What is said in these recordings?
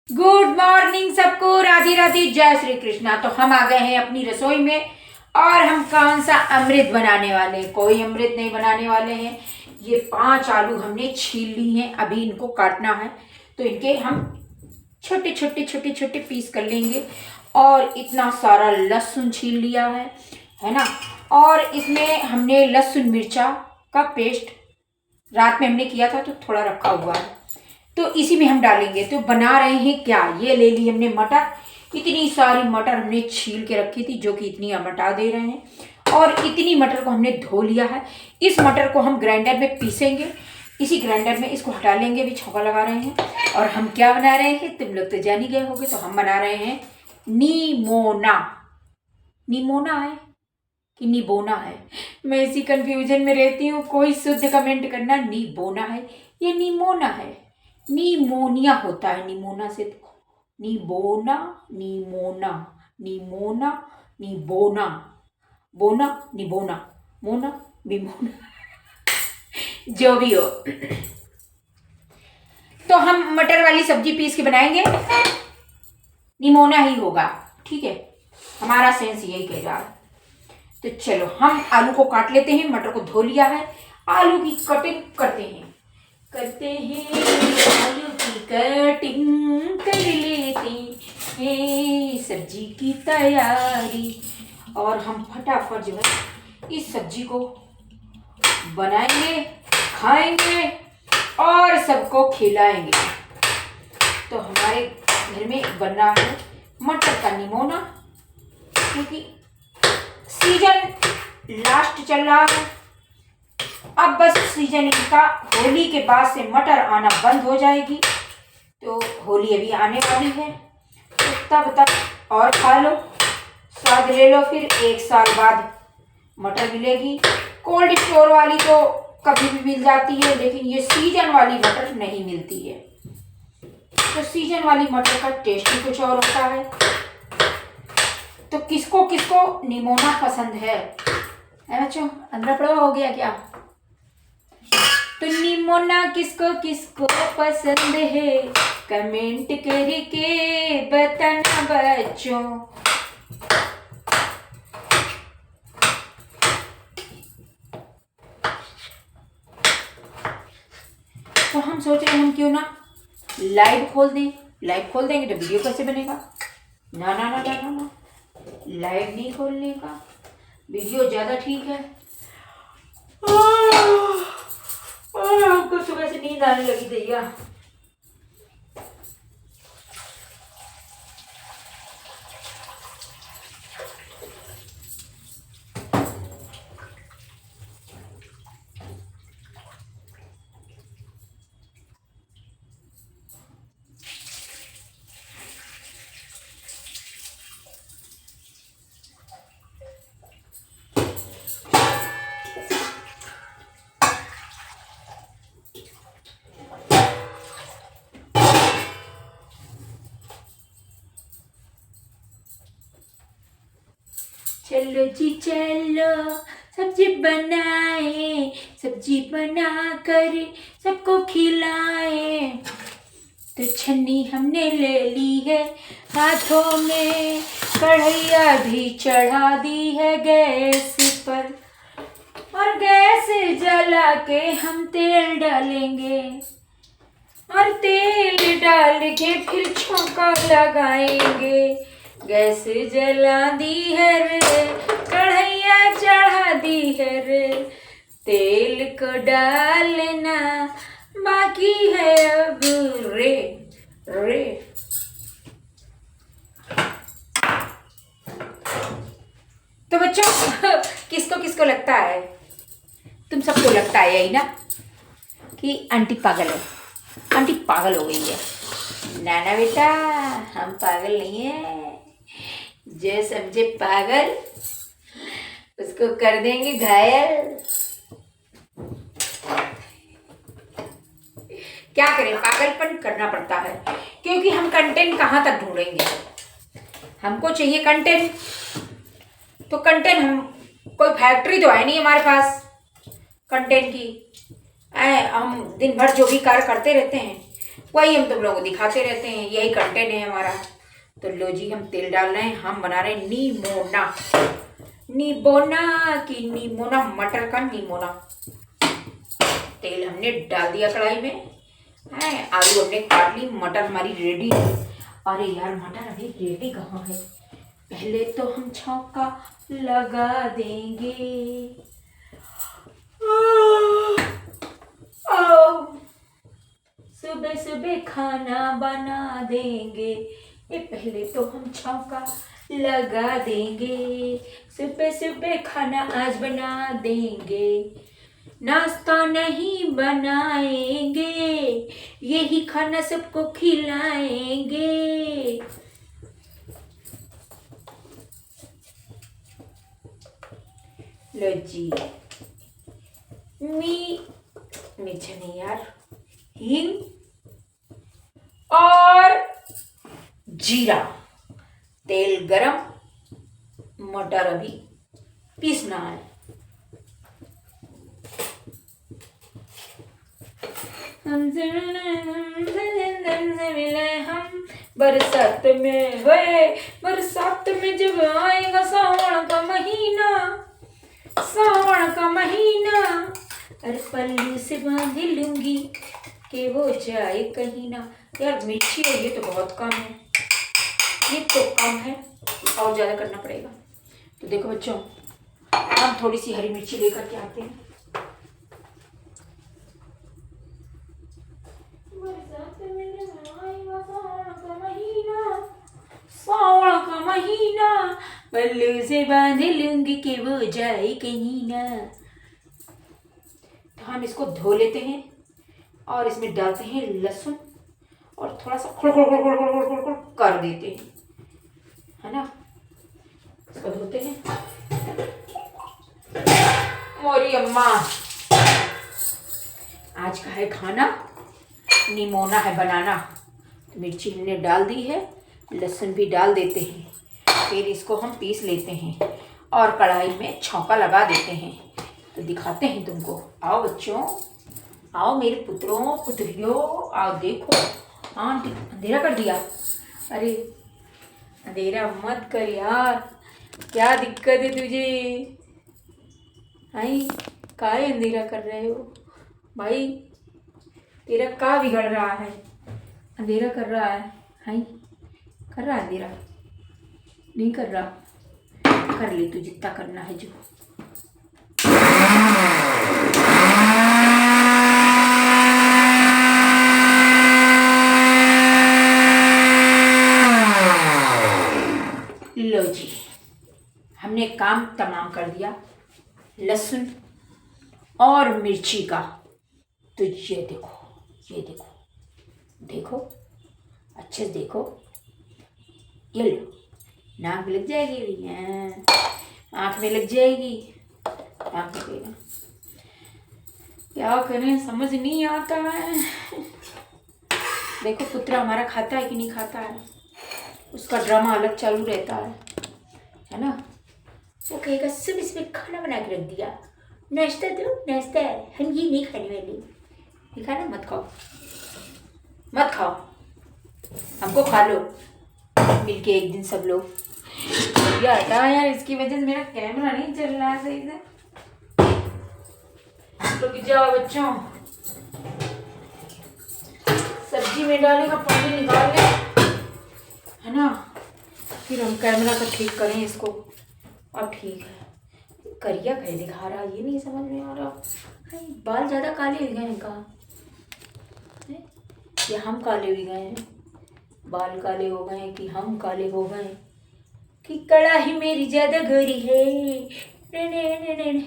Good morning सबको, राधे राधे, जय श्री कृष्णा। तो हम आ गए हैं अपनी रसोई में और हम कौन सा अमृत बनाने वाले हैं। कोई अमृत नहीं बनाने वाले हैं। ये 5 आलू हमने छील ली हैं, अभी इनको काटना है तो इनके हम छोटे छोटे छोटे छोटे पीस कर लेंगे। और इतना सारा लहसुन छील लिया है ना। और इसमें हमने लहसुन मिर्चा का पेस्ट रात में हमने किया था तो थोड़ा रखा हुआ है, तो इसी में हम डालेंगे। तो बना रहे हैं क्या, ये ले ली हमने मटर। इतनी सारी मटर हमने छील के रखी थी, जो कि इतनी हम हटा दे रहे हैं। और इतनी मटर को हमने धो लिया है। इस मटर को हम ग्राइंडर में पीसेंगे। इसी ग्राइंडर में इसको हटा लेंगे। अभी छौंका लगा रहे हैं। और हम क्या बना रहे हैं, तुम लोग तो जान ही गए होगे। तो हम बना रहे हैं नीमोना। नीमोना है कि निबोना है, मैं इसी कंफ्यूजन में रहती हूँ। कोई शुद्ध कमेंट करना। निबोना है, ये निमोना है। निमोनिया होता है निमोना से। निबोना, निमोना, निमोना, निबोना, बोना, निबोना, मोना, बिमोना, जो भी हो। तो हम मटर वाली सब्जी पीस के बनाएंगे, निमोना ही होगा। ठीक है, हमारा सेंस यही कह रहा है। तो चलो हम आलू को काट लेते हैं। मटर को धो लिया है, आलू की कटिंग करते हैं आलू की कटिंग कर लेते हैं, सब्जी की तैयारी। और हम फटाफट जो है इस सब्जी को बनाएंगे, खाएंगे और सबको खिलाएंगे। तो हमारे घर में बन रहा है मटर का निमोना, क्योंकि सीजन लास्ट चल रहा है। अब बस सीजन इनका होली के बाद से मटर आना बंद हो जाएगी। तो होली अभी आने वाली है, तो तब तक और खा लो, स्वाद ले लो। फिर 1 साल बाद मटर मिलेगी। कोल्ड स्टोर वाली तो कभी भी मिल जाती है, लेकिन ये सीजन वाली मटर नहीं मिलती है। तो सीजन वाली मटर का टेस्ट ही कुछ और होता है। तो किसको किसको निमोना पसंद है बच्चों? अंदर पड़ा हो गया क्या? तो निमोना किसको किसको पसंद है, कमेंट करके बताना बच्चों। तो हम सोच रहे हैं हम क्यों ना लाइव खोल दें। लाइव खोल देंगे तो वीडियो कैसे बनेगा? ना ना ना ना ना, ना। लाइव नहीं खोलने का, वीडियो ज्यादा ठीक है। हमको सुबह से नींद आने लगी दैया। चलो जी चलो सब्जी बनाए, सब्जी बना कर सबको खिलाए। तो छन्नी हमने ले ली है हाथों में, कढ़ैया भी चढ़ा दी है गैस पर। और गैस जला के हम तेल डालेंगे, और तेल डाल के फिर छौंका लगाएंगे। गैस जला दी है रे, कढ़ैया चढ़ा दी है रे, तेल को डालना बाकी है अब रे रे। तो बच्चों किसको किसको लगता है, तुम सबको लगता है यही ना कि आंटी पागल है, आंटी पागल हो गई है। ना ना बेटा, हम पागल नहीं है। जो समझे पागल उसको कर देंगे घायल। क्या करें, पागलपन करना पड़ता है, क्योंकि हम कंटेंट कहाँ तक ढूंढेंगे। हमको चाहिए कंटेंट। तो कंटेंट, हम कोई फैक्ट्री तो है नहीं हमारे पास कंटेंट की। हम दिन भर जो भी कार्य करते रहते हैं, वही हम तुम लोगों को दिखाते रहते हैं, यही कंटेंट है हमारा। तो लो जी, हम तेल डाल रहे हैं, हम बना रहे हैं नीमोना। नीमोना की नीमोना, मटर का नीमोना। तेल हमने डाल दिया कढ़ाई में है, आलू हमने काट ली, मटर हमारी रेडी है। अरे यार मटर अभी रेडी कहाँ है, पहले तो हम छौंका लगा देंगे। सुबह सुबह खाना बना देंगे, ये पहले तो हम छौंका लगा देंगे। सुबह सुबह खाना आज बना देंगे, नाश्ता नहीं बनाएंगे, यही खाना सबको खिलाएंगे। लो जी, मिर्च नहीं यार, हींग और जीरा। तेल गरम, मटर अभी पीसना है। हमसे मिले हम बरसात में, वे बरसात में जब आएगा सावन का महीना, सावन का महीना, अरे पल्लू से बांध लूंगी कि वो जाए कहीं ना। यार मिर्ची है ये तो बहुत कम है, ये तो कम है, और ज़्यादा करना पड़ेगा। तो देखो बच्चों, हम थोड़ी सी हरी मिर्ची लेकर के आते हैं। सावन का महीना, पल्लू से बांध लूंगी कि वो जाए कहीं ना। तो हम इसको धो लेते हैं और इसमें डालते हैं लहसुन और थोड़ा सा खुड़ खुड़ खुड़ खुड़ खुड़ खुड़ खुड़ कर देते हैं, है ना। इसको धोते हैं। मोरी अम्मा, आज का है खाना नीमोना है बनाना। तो मिर्ची हमने डाल दी है, लहसुन भी डाल देते हैं, फिर इसको हम पीस लेते हैं और कढ़ाई में छौंका लगा देते हैं। तो दिखाते हैं तुमको। आओ बच्चों, आओ मेरे पुत्रों पुत्रियों, आओ देखो। हाँ अंधेरा कर दिया, अरे अंधेरा मत कर यार, क्या दिक्कत है तुझे? आई काहे अंधेरा कर रहे हो भाई? तेरा का बिगड़ रहा है? अंधेरा कर रहा है, हाई कर रहा है अंधेरा? नहीं कर रहा, कर ले तू जितना करना है जो। लो जी, हमने काम तमाम कर दिया लहसुन और मिर्ची का। तो ये देखो, ये देखो, देखो अच्छे से देखो, ये लो, नाक में लग जाएगी भैया, आँख में लग जाएगी, आँख में क्या करें समझ नहीं आता है। देखो पुत्र हमारा खाता है कि नहीं खाता है, उसका ड्रामा अलग चालू रहता है ना। वो कहेगा सब इसमें खाना बना के रख दिया, नाश्ता दो, नाश्ता है, हम ये नहीं खाने वाले। ये खाना मत खाओ, मत खाओ, हमको खा लो मिलके एक दिन सब लोग। ये हटा यार, इसकी वजह से मेरा कैमरा नहीं चल रहा है सही से। रुक जाओ बच्चों, सब्जी में डालेगा पानी निकाल ले, है ना, फिर हम कैमरा का ठीक करें इसको। अब ठीक है, करिया कैसे दिखा रहा ये नहीं समझ में आ रहा। बाल ज़्यादा काले हो गए हैं कहाँ, या हम काले हो गए हैं? बाल काले हो गए हैं कि हम काले हो गए, कि कड़ाही मेरी ज़्यादा गोरी है? ने।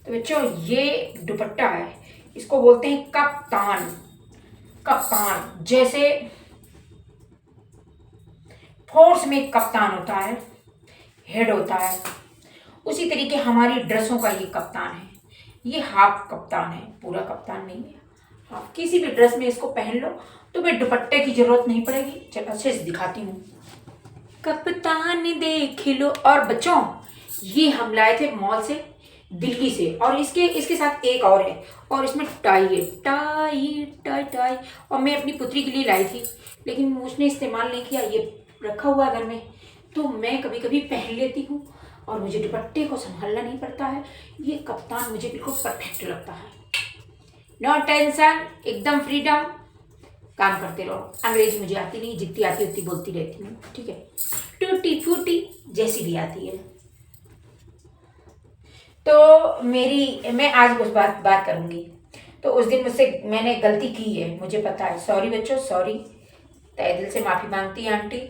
तो बच्चों ये दुपट्टा है, इसको बोलते हैं कप्तान। कप्तान जैसे फोर्स में कप्तान होता है, हेड होता है, उसी तरीके हमारी ड्रेसों का ये कप्तान है। ये हाफ कप्तान है, पूरा कप्तान नहीं है। हाफ किसी भी ड्रेस में इसको पहन लो तो फिर दुपट्टे की जरूरत नहीं पड़ेगी। चल अच्छे से दिखाती हूँ, कप्तान देख लो। और बच्चों ये हम लाए थे मॉल से, दिल्ली से। और इसके इसके साथ एक और है, और इसमें टाई है, टाई टाई टाई। और मैं अपनी पुत्री के लिए लाई थी, लेकिन उसने इस्तेमाल नहीं किया, ये रखा हुआ है घर में, तो मैं कभी कभी पहन लेती हूँ और मुझे दुपट्टे को संभालना नहीं पड़ता है। ये कप्तान मुझे बिल्कुल परफेक्ट लगता है। नो टेंशन, एकदम फ्रीडम, काम करते रहो। अंग्रेजी मुझे आती नहीं, जितनी आती उतनी बोलती रहती हूँ, ठीक है। टूटी फूटी जैसी भी आती है। तो मैं आज उस बात करूँगी। तो उस दिन मुझसे मैंने गलती की है, मुझे पता है। सॉरी बच्चों, सॉरी, तहे दिल से माफ़ी मांगती है आंटी,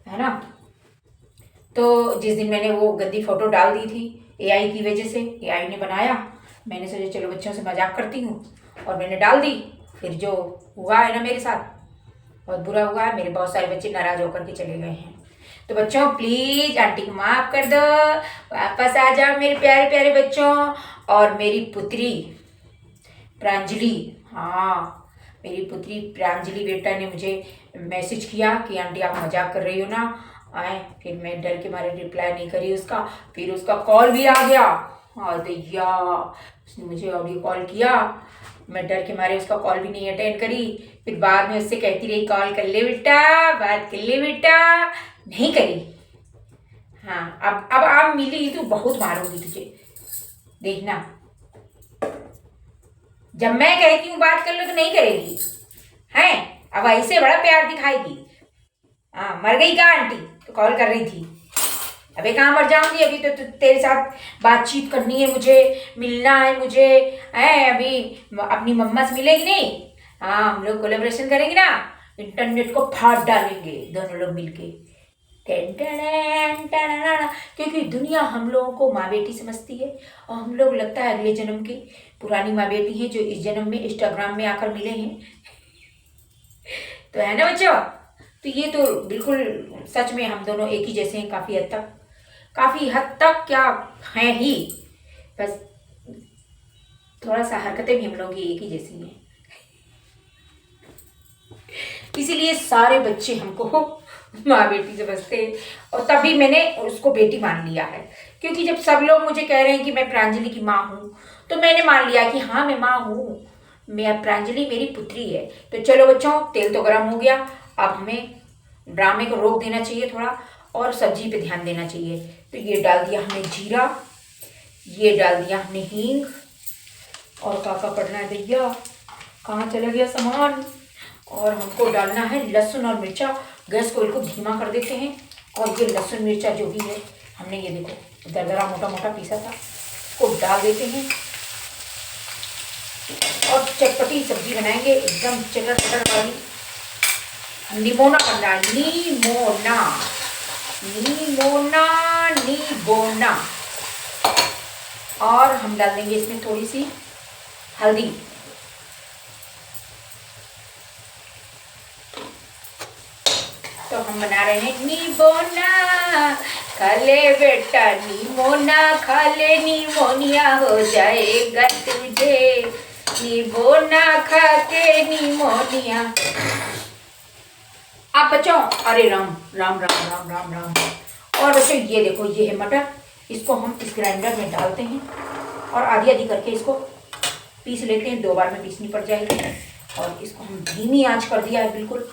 है ना। तो जिस दिन मैंने वो गंदी फोटो डाल दी थी एआई की वजह से, एआई ने बनाया, मैंने सोचा चलो बच्चों से मजाक करती हूँ, और मैंने डाल दी। फिर जो हुआ है ना मेरे साथ, बहुत बुरा हुआ है। मेरे बहुत सारे बच्चे नाराज होकर के चले गए हैं। तो बच्चों प्लीज आंटी को माफ कर दो, वापस आ जाओ मेरे प्यारे प्यारे बच्चों। और मेरी पुत्री प्रांजलि, हाँ मेरी पुत्री प्रांजलि बेटा ने मुझे मैसेज किया कि आंटी आप मजाक कर रही हो ना, आए। फिर मैं डर के मारे रिप्लाई नहीं करी उसका। फिर उसका कॉल भी आ गया, हाँ दैया, उसने मुझे ऑडियो कॉल किया, मैं डर के मारे उसका कॉल भी नहीं अटेंड करी। फिर बाद में उससे कहती रही कॉल कर ले बेटा, बात कर ले बेटा, नहीं करी। हाँ अब आप मिली तो बहुत मारूंगी तुझे, देखना। जब मैं कहती हूँ बात कर लो तो नहीं करेगी, हैं। अब ऐसे बड़ा प्यार दिखाएगी। हाँ मर गई क्या आंटी, तो कॉल कर रही थी। अबे कहाँ मर जाऊंगी, अभी तो तेरे साथ बातचीत करनी है मुझे, मिलना है मुझे, है। अभी अपनी मम्मा से मिलेगी नहीं। हाँ हम लोग कोलेब्रेशन करेंगे ना, इंटरनेट को फाड़ डालेंगे दोनों लोग मिलके। क्योंकि दुनिया हम लोगों को माँ बेटी समझती है, और हम लोग लगता है अगले जन्म की पुरानी माँ बेटी है, जो इस जन्म में इंस्टाग्राम में आकर मिले हैं। तो है ना बच्चों, तो ये तो बिल्कुल सच में हम दोनों एक ही जैसे हैं, काफ़ी हद तक क्या हैं ही, बस थोड़ा सा हरकतें भी हम लोग की एक ही जैसी हैं। इसीलिए सारे बच्चे हमको माँ बेटी समझते हैं, और तभी मैंने उसको बेटी मान लिया है। क्योंकि जब सब लोग मुझे कह रहे हैं कि मैं प्रांजलि की माँ हूँ, तो मैंने मान लिया कि हाँ मैं माँ हूँ, मैं प्रांजलि मेरी पुत्री है। तो चलो बच्चों, तेल तो गर्म हो गया, अब हमें ड्रामे को रोक देना चाहिए थोड़ा, और सब्जी पे ध्यान देना चाहिए। तो ये डाल दिया हमने जीरा, ये डाल दिया हमने हींग, और काका पड़ना है भैया, कहाँ चला गया सामान। और हमको डालना है लहसुन और मिर्चा। गैस को बिल्कुल धीमा कर देते हैं, और ये लहसुन मिर्चा जो भी है हमने, ये देखो दरदरा मोटा मोटा पीसा था, इसको डाल देते हैं। और चटपटी सब्जी बनाएंगे, एकदम चटर चटर वाली। निमोना करना है, नीमोना नीमोना नीबोना। और हम डाल देंगे इसमें थोड़ी सी हल्दी, तो हम बना रहे हैं नीमोना। खा ले बेटा नीमोना, खा ले नीमोनिया हो जाएगा तुझे, नीमोना खा के नीमोनिया। आप बच्चों, अरे राम राम राम राम राम राम। और बच्चों ये देखो, ये है मटर, इसको हम इस ग्राइंडर में डालते हैं, और आधी आधी करके इसको पीस लेते हैं, 2 बार में पीसनी पड़ जाएगी। और इसको हम धीमी आंच कर दिया है बिल्कुल,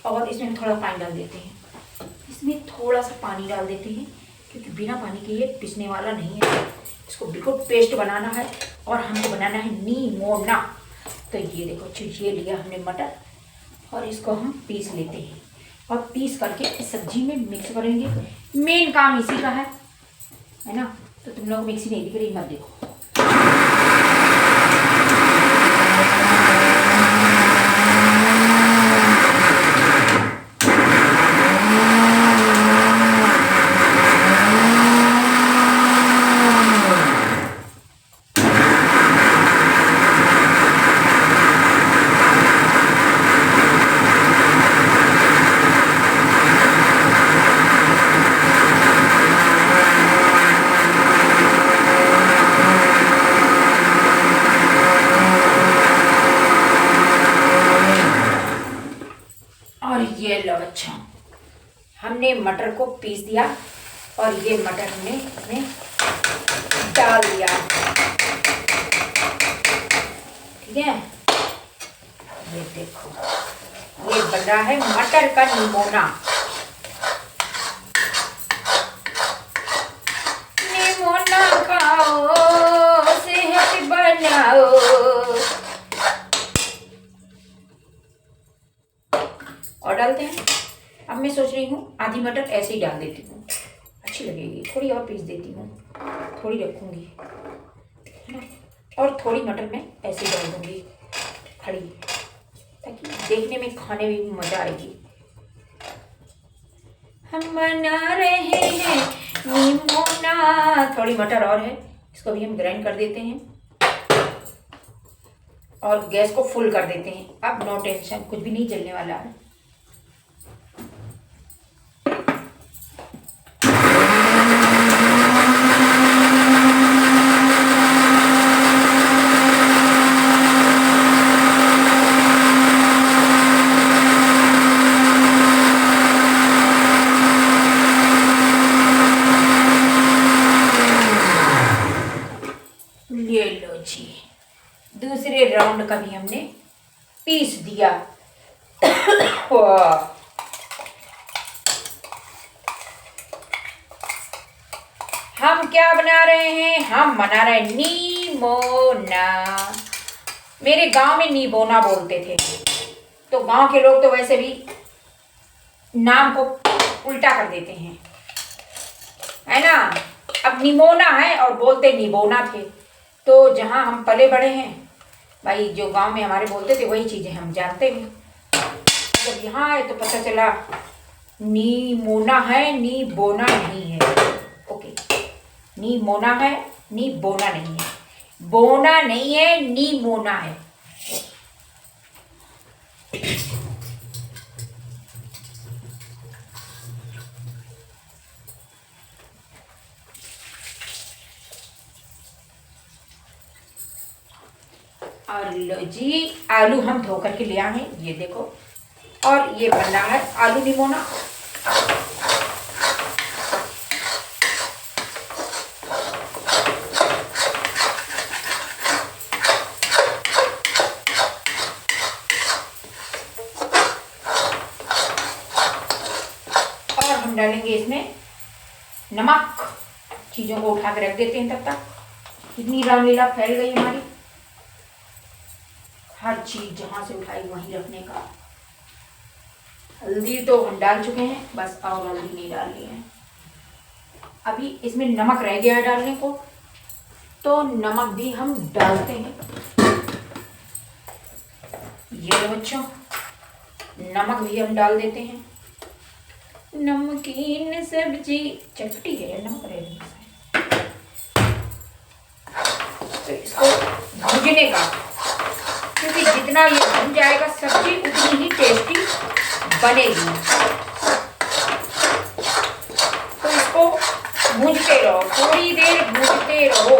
और इसमें थोड़ा पानी डाल देते हैं। इसमें थोड़ा सा पानी डाल देते हैं, क्योंकि बिना पानी के ये पिसने वाला नहीं है। इसको बिल्कुल पेस्ट बनाना है, और हमको बनाना है नीमोना। तो ये देखो, ये लिया हमने मटर, और इसको हम पीस लेते हैं, और पीस करके इस सब्जी में मिक्स करेंगे। मेन काम इसी का है ना। तो तुम लोग मिक्सी नहीं दिख रही, मत देखो। और ये लो अच्छा, हमने मटर को पीस दिया, और ये मटर हमने इसमें डाल दिया। ठीक है, ये देखो ये बन रहा है मटर का निमोना। निमोना खाओ सेहत बनाओ। और डालते हैं। अब मैं सोच रही हूँ आधी मटर ऐसे ही डाल देती हूँ, अच्छी लगेगी। थोड़ी और पीस देती हूँ, थोड़ी रखूँगी है ना, और थोड़ी मटर में ऐसे ही डाल दूँगी खड़ी, ताकि देखने में खाने में भी मज़ा आएगी। हम बना रहे हैं निमोना। थोड़ी मटर और है, इसको भी हम ग्राइंड कर देते हैं और गैस को फुल कर देते हैं। अब नो टेंशन, कुछ भी नहीं जलने वाला है। ले लो जी, दूसरे राउंड का भी हमने पीस दिया। हम क्या बना रहे हैं? हम बना रहे हैं नीमोना। मेरे गांव में नीबोना बोलते थे, तो गांव के लोग तो वैसे भी नाम को उल्टा कर देते हैं, है ना। अब निमोना है और बोलते निबोना थे। तो जहाँ हम पले बड़े हैं भाई, जो गांव में हमारे बोलते थे वही चीज़ें हम जानते हैं। जब यहाँ आए तो पता चला नीमोना है, नी बोना नहीं है। ओके, नी मोना है, नी बोना नहीं है। बोना नहीं है, नी मोना है। और लो जी, आलू हम धो करके ले आए हैं, ये देखो। और ये बन रहा है आलू निमोना। और हम डालेंगे इसमें नमक। चीज़ों को उठा के रख देते हैं तब तक। कितनी रामलीला फैल गई हमारी, हर चीज जहां से उठाई वहीं रखने का। हल्दी तो हम डाल चुके हैं, बस और हल्दी नहीं डालनी है। अभी इसमें नमक रह गया है डालने को, तो नमक भी हम डालते हैं। ये बच्चों, नमक भी हम डाल देते हैं। नमकीन सब्जी चटपटी है, नमक रह गया। तो इसको भूनने का, क्योंकि जितना ये भून जाएगा सब्जी उतनी ही टेस्टी बनेगी। तो इसको भूनते रहो, थोड़ी देर भूनते रहो।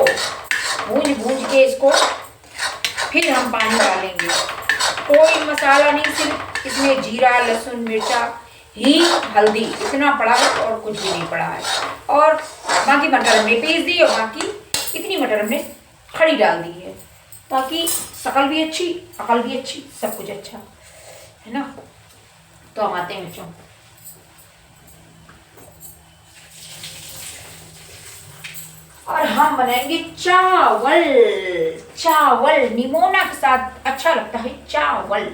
भून के इसको फिर हम पानी डालेंगे। कोई मसाला नहीं, सिर्फ इसमें जीरा, लहसुन, मिर्चा, हींग, हल्दी इतना पड़ा है और कुछ भी नहीं पड़ा है। और बाकी मटर हमने पीस दी और बाकी इतनी मटर हमने खड़ी डाल दी है, ताकि शकल भी अच्छी, अकल भी अच्छी, सब कुछ अच्छा है ना। तो हम आते हैं बच्चों, और हम बनाएंगे चावल। चावल निमोना के साथ अच्छा लगता है चावल,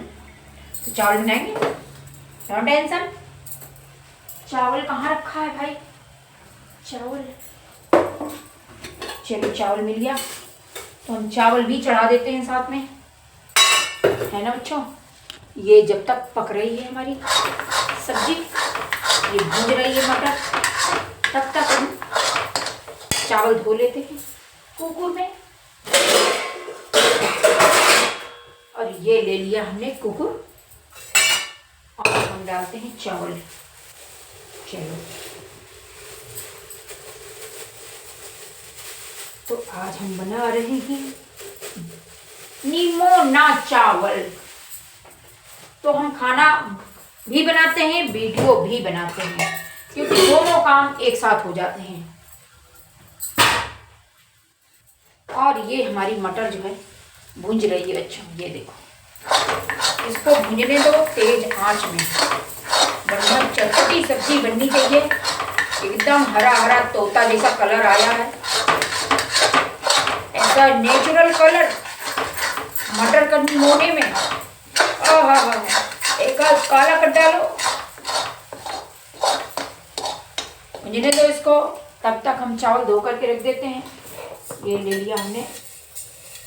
तो चावल बनाएंगे, नो टेंशन। चावल कहाँ रखा है भाई? चावल, चलो चावल मिल गया, तो हम चावल भी चढ़ा देते हैं साथ में, है ना बच्चों। ये जब तक पक रही है हमारी सब्जी, ये भून रही है मटर, तब तक हम चावल धो लेते हैं कुकर में। और ये ले लिया हमने कुकर, और हम डालते हैं चावल। चलो, तो आज हम बना रहे हैं निमोना चावल। तो हम खाना भी बनाते हैं, वीडियो भी बनाते हैं, क्योंकि दोनों काम एक साथ हो जाते हैं। और ये हमारी मटर जो है भूंज रही है बच्चों, ये देखो, इसको भूंजने दो तेज आंच में। बढ़िया चटपटी सब्जी बननी चाहिए, एकदम हरा हरा तोता जैसा कलर आया है, ऐसा नेचुरल कलर मटर का निमोने में। एक आध काला कर डालो, भूंजने दो इसको। तब तक हम चावल धो करके रख देते हैं। ये ले लिया हमने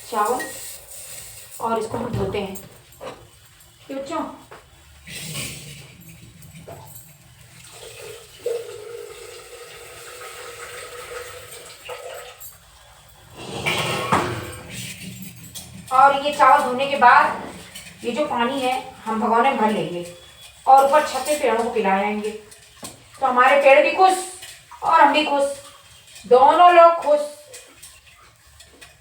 चावल और इसको हम धोते हैं बच्चों। और ये चावल धोने के बाद ये जो पानी है हम भगोने में भर लेंगे और ऊपर छत पे पेड़ों को पिलाएंगे, तो हमारे पेड़ भी खुश और हम भी खुश, दोनों लोग खुश।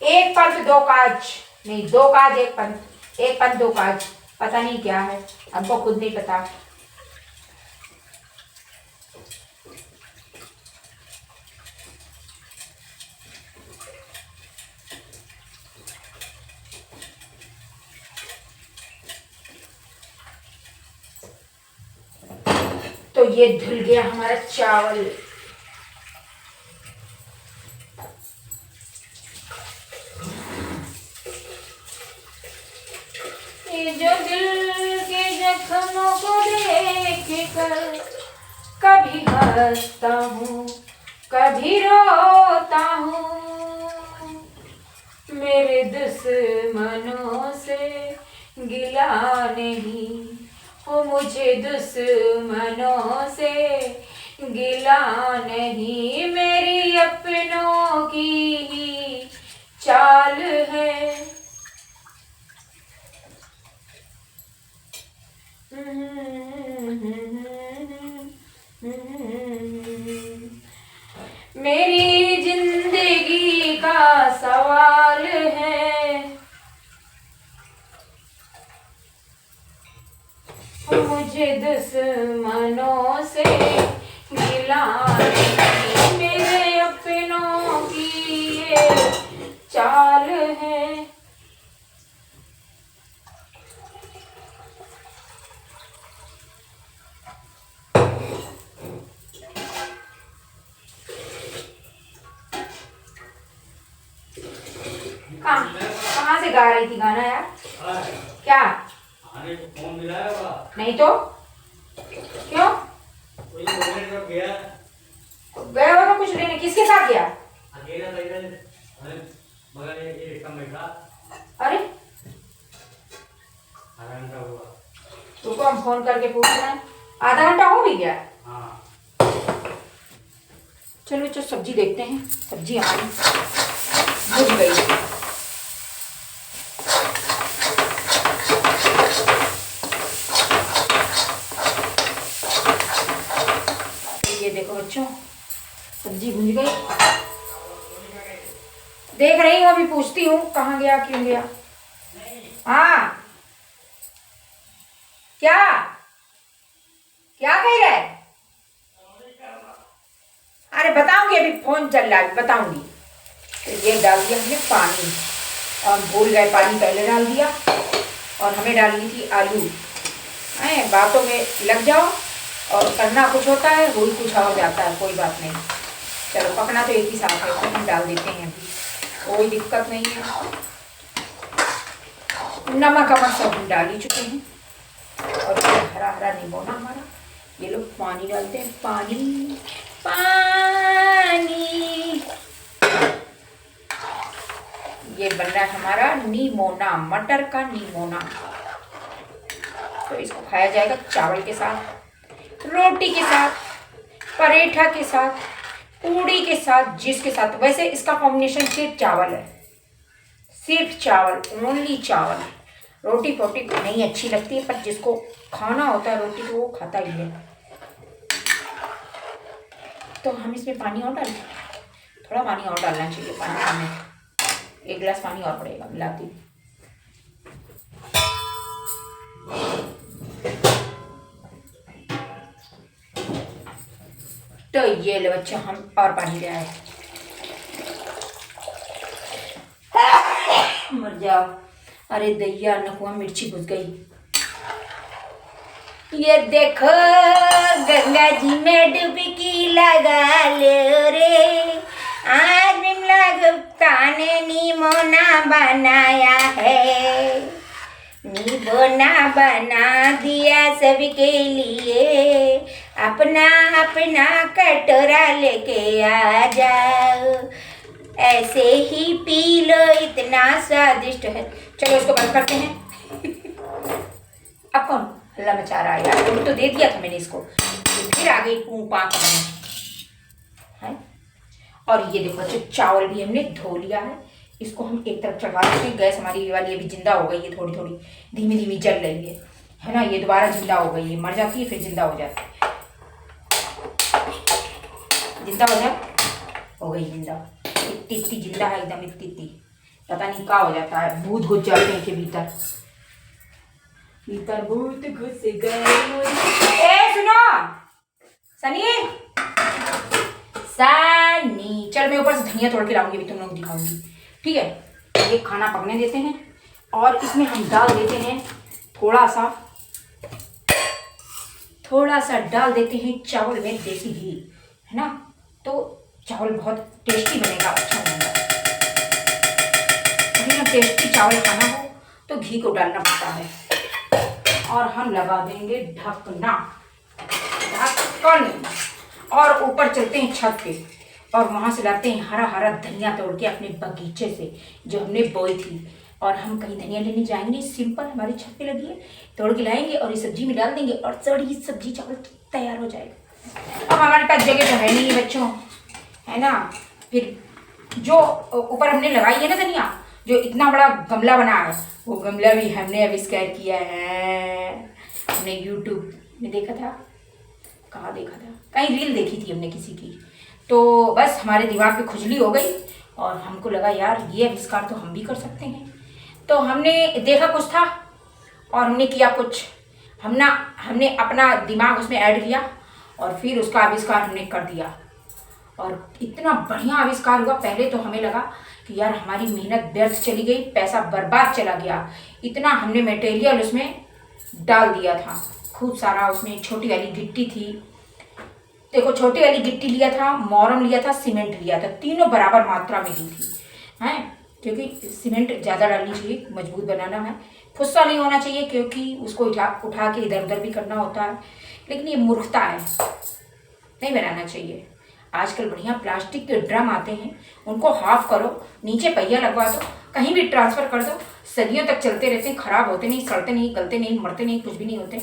एक पंथ दो काज, नहीं दो काज एक पंथ, एक पंथ दो काज, पता नहीं क्या है, हमको खुद नहीं पता। तो ये धुल गया हमारा चावल। जो दिल के जख्मों को देख कर कभी हंसता हूँ कभी रोता हूँ, मेरे दुश्मनों से गिला नहीं हो, मुझे दुश्मनों से गिला नहीं, मेरी अपनों की ही चाल है। मेरी जिंदगी का सवाल है, मुझे दुश्मनों से गिला नहीं, मेरे अपनों की ये चाल है। कहाँ से गा रही थी गाना यार? क्या फोन मिला है? नहीं तो क्यों गया होगा कुछ लेने? किसके साथ गया? अकेला मगर ये बैठा। अरे आधा घंटा हुआ, तुमको हम फोन करके पूछ रहे हैं, आधा घंटा हो भी गया। हाँ चलो चलो सब्जी देखते हैं, सब्जी हमारी बुझ गई। ये देखो बच्चों सब्जी भुज गई, देख रही हूँ, अभी पूछती हूँ कहाँ गया क्यों गया। हाँ क्या क्या कह रहे? अरे बताऊंगी, अभी फोन चल रहा है, बताऊंगी। तो ये डाल दिया हमने पानी, और भूल गए पानी पहले डाल दिया, और हमें डालनी थी आलू। बातों में लग जाओ और करना कुछ होता है, वही कुछ हो जाता है, कोई बात नहीं। चलो पकना तो एक ही साथ है, तो हम डाल देते हैं, अभी कोई दिक्कत नहीं है। नमक अमक सब हम डाल ही चुके हैं, और हरा हरा निमोना हमारा। ये लोग पानी डालते हैं, पानी पानी। ये बन रहा है हमारा नीमोना, मटर का नीमोना। तो इसको खाया जाएगा चावल के साथ, रोटी के साथ, पराठा के साथ, पूड़ी के साथ, जिसके साथ। वैसे इसका कॉम्बिनेशन सिर्फ चावल है, सिर्फ चावल, ओनली चावल। रोटी पोटी नहीं अच्छी लगती है, पर जिसको खाना होता है रोटी तो वो खाता ही है। तो हम इसमें पानी और डालें, थोड़ा पानी और डालना चाहिए, पानी हमें 1 गिलास पानी और पड़ेगा, मिलाती हूँ। तो ये लो बच्चों, हम और पानी ले आए। मर जाओ। अरे दैया, नकुआ मिर्ची घुस गई। ये देखो गंगा जी में डुबकी लगा लो रे, आज विमला गुप्ता ने निमोना बनाया है, निमोना बना दिया सबके लिए, अपना अपना कटोरा लेके आ जाओ, ऐसे ही पी लो, इतना स्वादिष्ट है। चलो इसको बंद करते हैं। अब कौन हल्ला मचा रहा है यार, तुम तो दे दिया था मैंने इसको, फिर आ गई पू पा है। और ये देखो बच्चों, चावल भी हमने धो लिया है, इसको हम एक तरफ चढ़ा देते हैं। गैस हमारी ये वाली अभी जिंदा हो गई है, थोड़ी थोड़ी धीमी धीमी जल रही है ना। ये दोबारा जिंदा हो गई है, मर जाती है फिर जिंदा हो जाती है। जिंदा हो जाए, हो गई जिंदा, इतनी इतनी जिंदा है एकदम, इतनी इतनी, पता नहीं क्या हो जाता है, भूत घुस जाते हैं के भीतर, भीतर भूत घुस गए। ए सुनो सनी, सनी चल, मैं ऊपर से धनिया तोड़ के लाऊंगी, अभी तुम लोग दिखाऊंगी, ठीक है। ये खाना पकने देते हैं और इसमें हम डाल देते हैं थोड़ा सा डाल देते हैं चावल में देसी घी, है ना, तो चावल बहुत टेस्टी बनेगा, अच्छा बनेगा। अगर टेस्टी चावल खाना हो तो घी को डालना पड़ता है। और हम लगा देंगे ढक्कन, और ऊपर चलते हैं छत पे और वहाँ से लाते हैं हरा हरा धनिया तोड़ के अपने बगीचे से, जो हमने बोई थी। और हम कहीं धनिया लेने जाएंगे नहीं, सिंपल हमारी छत पे लगी है, तोड़ के लाएंगे और इस सब्जी में डाल देंगे और सड़ी सब्जी चावल तैयार हो जाएगा। अब हमारे पास जगह तो है नहीं बच्चों, है ना। फिर जो ऊपर हमने लगाई है ना धनिया, जो इतना बड़ा गमला बना है, वो गमला भी हमने आविष्कार किया है। हमने यूट्यूब में देखा था, कहाँ देखा था, कहीं रील देखी थी हमने किसी की, तो बस हमारे दिमाग पे खुजली हो गई और हमको लगा यार ये आविष्कार तो हम भी कर सकते हैं। तो हमने देखा कुछ था और हमने किया कुछ, हमने अपना दिमाग उसमें ऐड किया और फिर उसका आविष्कार हमने कर दिया। और इतना बढ़िया आविष्कार हुआ। पहले तो हमें लगा कि यार हमारी मेहनत व्यर्थ चली गई, पैसा बर्बाद चला गया। इतना हमने मटेरियल उसमें डाल दिया था, खूब सारा। उसमें छोटी वाली गिट्टी थी, देखो छोटी वाली गिट्टी लिया था, मोरम लिया था, सीमेंट लिया था, तीनों बराबर मात्रा में ली थी, हैं, क्योंकि सीमेंट ज़्यादा डालनी चाहिए, मजबूत बनाना है, फुस्सा नहीं होना चाहिए, क्योंकि उसको उठा के इधर उधर भी करना होता है। लेकिन ये मूर्खता है, नहीं बनाना चाहिए। आजकल बढ़िया प्लास्टिक के ड्रम आते हैं, उनको हाफ करो, नीचे पहिया लगवा दो, कहीं भी ट्रांसफ़र कर दो, सदियों तक चलते रहते हैं, ख़राब होते नहीं, सड़ते नहीं, गलते नहीं, मरते नहीं, कुछ भी नहीं होते।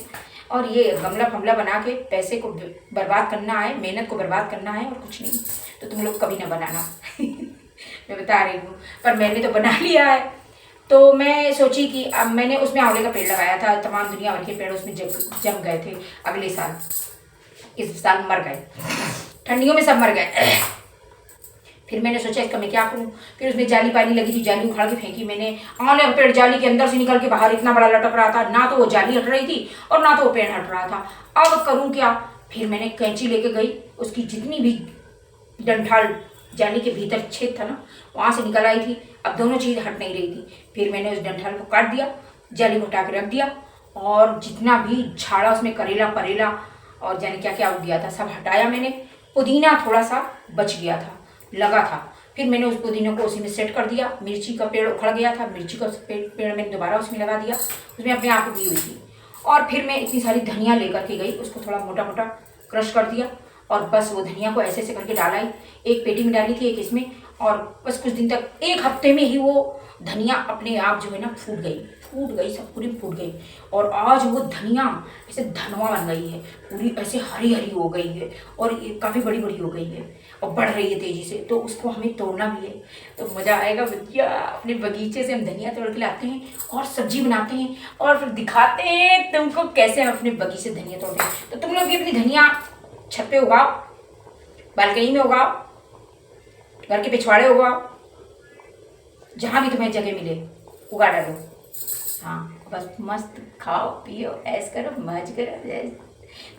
और ये गमला फमला बना के पैसे को बर्बाद करना है, मेहनत को बर्बाद करना है और कुछ नहीं। तो तुम लोग कभी ना बनाना। मैं बता रही हूँ, पर मैंने तो बना लिया है। तो मैं सोची कि अब मैंने उसमें आंवले का पेड़ लगाया था, तमाम दुनिया भर के पेड़ उसमें जम गए थे अगले साल, इस साल मर गए, ठंडियों में सब मर गए। फिर मैंने सोचा इसका मैं क्या करूं। फिर उसमें जाली पाली लगी थी, जाली उखाड़ के फेंकी मैंने। आंवले का पेड़ जाली के अंदर से निकल के बाहर इतना बड़ा लटक रहा था, ना तो वो जाली हट रही थी और ना तो वो पेड़ हट रहा था। अब करूं क्या। फिर मैंने कैंची लेके गई, उसकी जितनी भी डंठाल जाली के भीतर छेद था ना, वहाँ से निकल आई थी। अब दोनों चीज़ हट नहीं रही थी। फिर मैंने उस डंठाल को काट दिया, जाली को हटा के रख दिया और जितना भी झाड़ा उसमें करेला परेला और जाने क्या क्या उग गया था सब हटाया मैंने। पुदीना थोड़ा सा बच गया था, लगा था। फिर मैंने उस पुदीने को उसी में सेट कर दिया। मिर्ची का पेड़ उखड़ गया था, मिर्ची का पेड़ मैंने दोबारा उसमें लगा दिया, उसमें अपने आप उगी हुई थी। और फिर मैं इतनी सारी धनिया लेकर के गई, उसको थोड़ा मोटा मोटा क्रश कर दिया और बस वो धनिया को ऐसे ऐसे करके डाला ही। एक पेटी में डाली थी, एक इसमें, और बस कुछ दिन तक, एक हफ्ते में ही वो धनिया अपने आप जो है ना फूट गई, सब पूरी फूट गई। और आज वो धनिया ऐसे धनवा बन गई है, पूरी ऐसे हरी हरी हो गई है और ये काफ़ी बड़ी बड़ी हो गई है और बढ़ रही है तेज़ी से। तो उसको हमें तोड़ना भी है, तो मज़ा आएगा भैया। अपने बगीचे से हम धनिया तोड़ के लाते हैं और सब्जी बनाते हैं और फिर दिखाते हैं तुमको कैसे हम अपने बगीचे से धनिया तोड़ते हैं। तो तुम लोग भी अपनी धनिया छत पे उगाओ, बालकनी में उगाओ, घर के पिछवाड़े उगाओ, जहाँ भी तुम्हें जगह मिले उगा डालो। हाँ, बस मस्त खाओ पियो ऐश करो, मौज करो।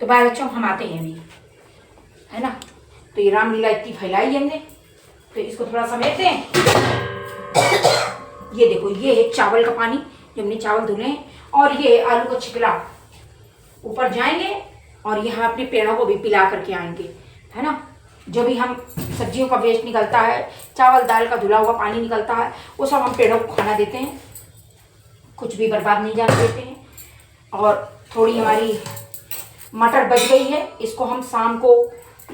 तो बाय बच्चों हम आते हैं अभी, है ना। तो ये रामलीला इतनी फैलाई हमने, तो इसको थोड़ा समेटते हैं। ये देखो, ये है चावल का पानी जो हमने चावल धुले हैं, और ये है आलू का छिकला। ऊपर जाएंगे और यहाँ अपने पेड़ों को भी पिला करके आएंगे, है ना। जो भी हम सब्जियों का वेस्ट निकलता है, चावल दाल का धुला हुआ पानी निकलता है, वो सब हम पेड़ों को खाना देते हैं, कुछ भी बर्बाद नहीं जाने देते हैं। और थोड़ी हमारी मटर बच गई है, इसको हम शाम को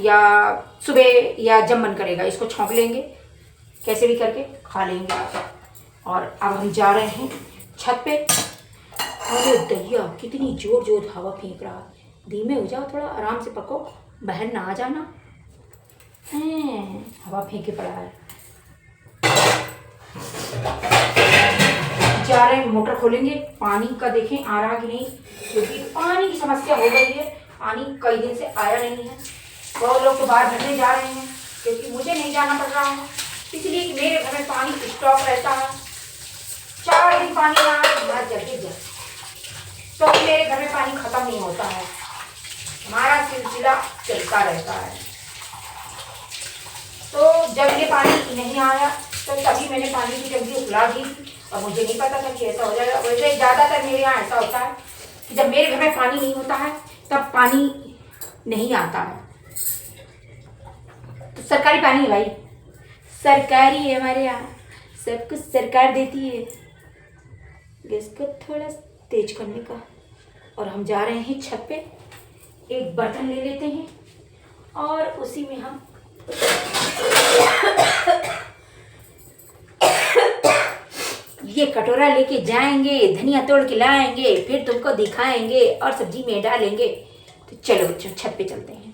या सुबह या जब मन करेगा इसको छौंक लेंगे, कैसे भी करके खा लेंगे। और अब हम जा रहे हैं छत पे। अरे दैया, कितनी जोर जोर हवा फेंक रहा है। धीमे हो जाओ, थोड़ा आराम से पको, बाहर ना आ जाना। हवा फेंके पड़ा है। जा रहे हैं, मोटर खोलेंगे, पानी का देखें आ रहा कि नहीं, क्योंकि पानी की समस्या हो गई है। पानी कई दिन से आया नहीं है। बहुत लोग तो बाहर भरने जा रहे हैं, क्योंकि मुझे नहीं जाना पड़ रहा है, इसलिए कि मेरे घर में पानी स्टॉक रहता है। 4 दिन पानी ना आए बाहर जल्दी जा, तो मेरे घर में पानी खत्म नहीं होता है, हमारा सिलसिला चलता रहता है। तो जब ये पानी नहीं आया तो तभी मैंने पानी की टंकी उखला दी, और मुझे नहीं पता था कि ऐसा हो जाएगा। वैसे ज़्यादातर मेरे यहाँ ऐसा होता है कि जब मेरे घर में पानी नहीं होता है तब पानी नहीं आता है। तो सरकारी पानी है भाई, सरकारी है हमारे यहाँ, सब कुछ सरकार देती है। गैस को थोड़ा तेज करने का। और हम जा रहे हैं छत पे, एक बर्तन ले लेते हैं और उसी में हम ये कटोरा लेके जाएंगे, धनिया तोड़ के लाएंगे, फिर तुमको दिखाएंगे और सब्जी में डालेंगे। तो चलो बच्चों, छत पे चलते हैं।